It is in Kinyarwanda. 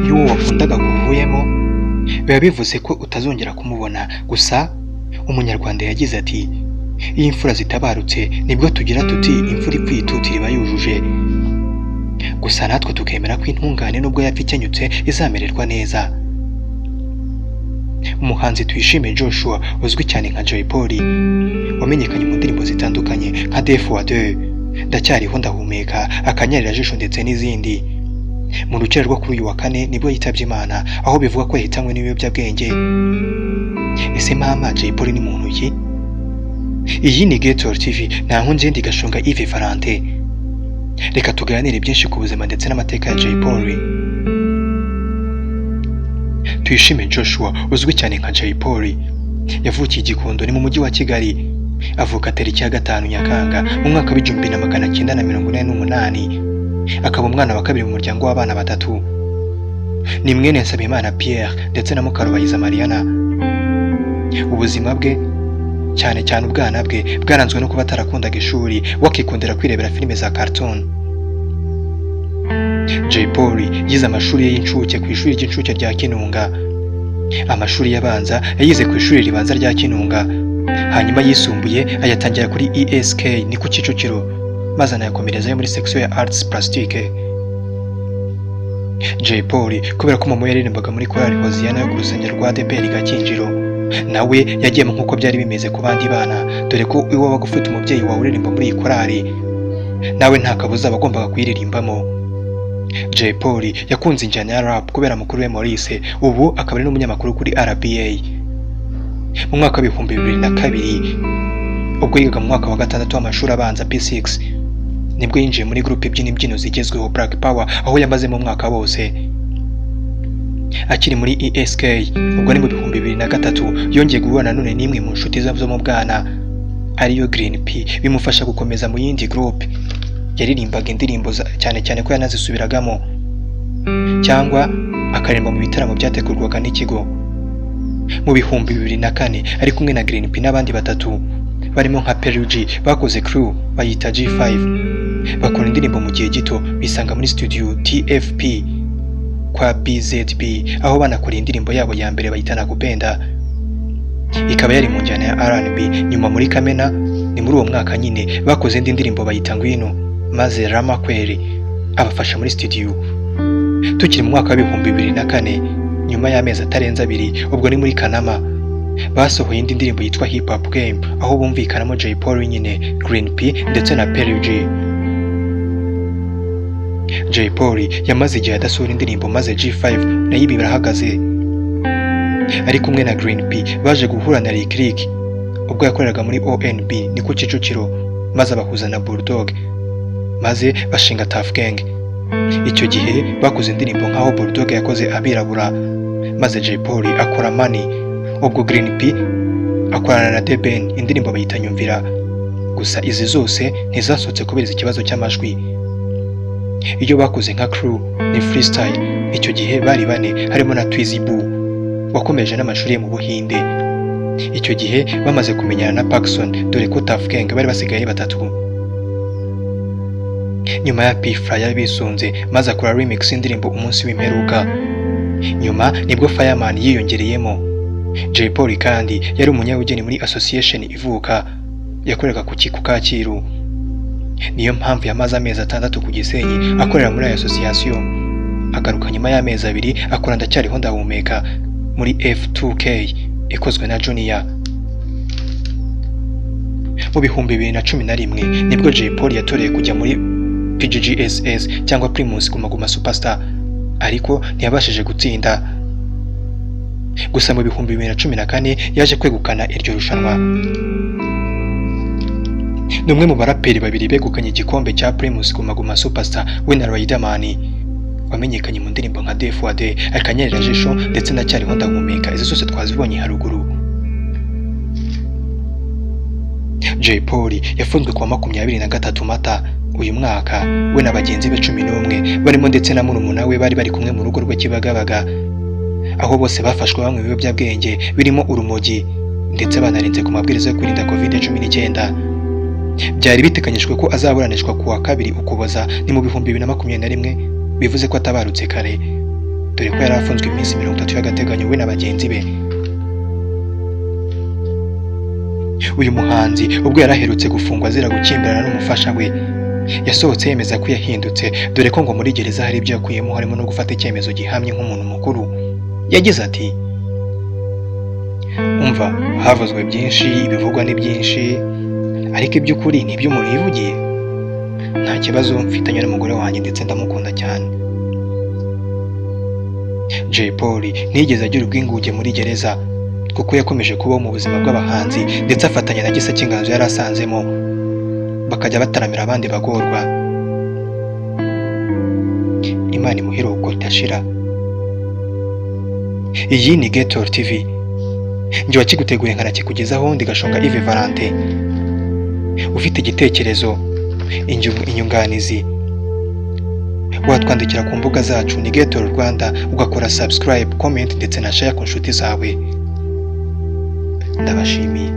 iyo uwo wakundaga kuvuyemo biba bivuze ko utazongera kumubona. Gusa umunyarwanda yagize ati iyo imfura zitabarutse nibwo tugira tuti imfura ipfuye itutira iba yujuje. Gusa natwe tukemera ko intungane nubwo yapfa ikenyutse izamererwa neza. Umuhanzi Tuyishime Joshua uzwi cyane nka Jay Polly wamenyekanye mu ndirimbo zitandukanye nka Deux fois deux, Ndacyariho, Ndahumeka, Akanyarira jisho ndetse n'izindi. Mu rukera rwo kuri uyu wa kane nibwo yitabye Imana, aho bivuga ko yahitanywe n'ibiyobyabwenge. Ese mama Jay Polly ni muntu ki? Iyi ni Ghetto TV, naho ndi Gashonga Yves Valentin. Reka tuganire byinshi ku buzima ndetse n'amateka ya Jay Polly. Tuyishime Joshua uzwi cyane nka Jay Polly yavukiye i Gikondo ni mu mujyi wa Kigali. Avuka tariki ya 5 Nyakanga mu mwaka wa 1988. Akaba umwana wa kabiri mu muryango w'abana batatu. Ni mwene Nsabimana Pierre ndetse na Mukarubayiza Mariana. Ubuzima bwe cyane cyane ubwana bwe bwaranzwe no kuba atarakundaga ishuri, wakikundira kwirebera filime za cartoon. Jay Polly yize amashuri ye y'incuke ku ishuri ry'incuke rya Kinunga. Amashuri yabanza yayize ku ishuri ribanza rya Kinunga, hanyuma yisumbuye ayatangira kuri ESK ni ku Kicukiro, maze anayakomerezayo muri section ya Arts Plastique. Jay Polly kubera ko mama yaririmbaga muri korali Hoziyana yo ku rusengero rwa ADEPR Gakinjiro, nawe yagiyemo nk'uko byari bimeze ku bandi bana, dore ko iwe wabaga ufite umubyeyi wawe uririmba muri iyi korali, nawe nta kabuza bagombaga kuyiririmbamo. Jay Polly yakunze injyana ya rap kubera mukuru we Maurice, ubu akaba ari n'umunyamakuru kuri RBA. Mu mwaka wa 2002 ubwo yigaga mu mwaka wa 6 w'amashuri abanza P6 nibwo yinjiye muri groupe by'imbyino zigezweho Black Power, aho yamaze mu mwaka wose. Akiri muri ESK ubwo ni mu 2003 yongeye guhura none n'imwe mu nshuti zo mu bwana ariyo Green P, bimufasha gukomeza mu yindi groupe. Yaririmbaga indirimbo cyane cyane ko yanazisubiragamo cyangwa akaremba mu bitaramo byategurwaga n'ikigo. Mu 2004 ari kumwe na Green P n'abandi batatu barimo nka Perugi bakoze crew bayita G5, bakora indirimbo mu gihe gito bisanga muri studio TFP kwa BZB, aho banakora indirimbo yabo ya mbere bayita Nakupenda, ikaba yari mu njyana ya R&B. Nyuma muri Kamena ni muri uwo mwaka nyine bakoze indi ndirimbo bayita Ngwino, maze Rama Kweli abafasha muri studio. Tukiri mu mwaka wa 2004 nyuma y'amezi atarenze 2 ubwo ni muri Kanama basohoye indi ndirimbo yitwa Hip Hop Game, aho bumvikanamo Jay Polly nyine, Green P ndetse na Perugi. Jay Polly yamaze igihe adasohora indirimbo, maze G5 nayo ibi birahagaze. Ari kumwe na Green P baje guhura na Rick Rick ubwo yakoreraga muri ONB ni ku Kicukiro, maze abahuza na Bulldog maze bashinga Tough Gang. Icyo gihe bakoze indirimbo nkaho Bulldog yakoze Abirabura, maze Jay Polly akora Money, ubwo Green P akorana na The Ben indirimbo bayita Nyumvira. Gusa izi zose ntizasohotse kubera ikibazo cy'amajwi. Iyo bakoze nka crew ni freestyle. Icyo gihe bari bane harimo na Twizy Boo wakomeje n'amashuri ye mu Buhinde. Icyo gihe bamaze kumenyana na Paxson, dore ko Tough Gang bari basigaye batatu. Nyuma ya P-Fly yabisunze maze akora remix indirimbo Umunsi w'Imperuka. Nyuma nibwo Fireman yiyongereyemo. Jay Polly kandi yari umunyabugeni muri association Ivuka yakoreraga ku Kacyiru. Niyo mpamvu yamaze amezi 6 ku Gisenyi akorera muri association. Agaruka nyuma y'amezi 2 akora Ndacyariho, Ndahumeka muri F2K ikozwe na Junior. Mu 2011 nibwo Jay Polly yatoreye kujya muri PGGSS cyangwa Primus Guma Guma Superstar, ariko ntiyabashije gutsinda. Gusa mu 2014 yaje kwegukana iryo rushanwa. Numwe mu baraperi babiri begukanye igikombe cya Primus Guma Guma Superstar, we na Riderman wamenyekanye mu ndirimbo nka Deux fois deux, Akanyarira jisho ndetse na Ndacyariho, Ndahumeka. Izo zose twazibonye haruguru. Jay Polly yafunzwe kwa 23 Mata uyu mwaka, we na bagenzi be 11 barimo ndetse na murumuna we bari kumwe mu rugo rwe Kibagabaga, aho bose bafashwe bamwe ibiyobyabwenge birimo urumogi ndetse banarenze ku mabwiriza yo kwirinda COVID-19. Byari bitekanyijwe ko azaburanishwa kuwa 2 Ukuboza ni mu 2021, bivuze ko atabarutse kare. dore ko yari afunzwe iminsi 30 y'agateganyo we na bagenzi be. Uyu muhanzi ubwo yari aherutse gufungwa azira gukimbirana n'umufasha we, yasohotse yemeza ko yahindutse, dore ko ngo muri gereza hari ibyo yakuyemo harimo no gufata icyemezo gihamye nk'umuntu mukuru. Yagize ati, umva, havuzwe byinshi, ibivugwa ni byinshi, ariko iby'ukuri ni ibyo umuntu yivugiye. Nta kibazo mfitanye n'umugore wanjye ndetse ndamukunda cyane. Jay Polly ntiyigeze agira ubwinguge muri gereza kuko yakomeje kubaho mu buzima bw'abahanzi ndetse afatanya na Gisa cy'inganzo yari asanzemo, bakajya bataramira abandi bagorwa. Imana imuhire uko idashira. Iyi ni Ghetto TV. Njye wakiguteguye nkanakikugezaho ndi Gashonga Yves Valentin. Ufite igitekerezo, inyunganizi, watwandikira ku mbuga zacu ni Ghetto Rwanda, ugakora subscribe, comment ndetse na share ku nshuti zawe. Ndabashimiye.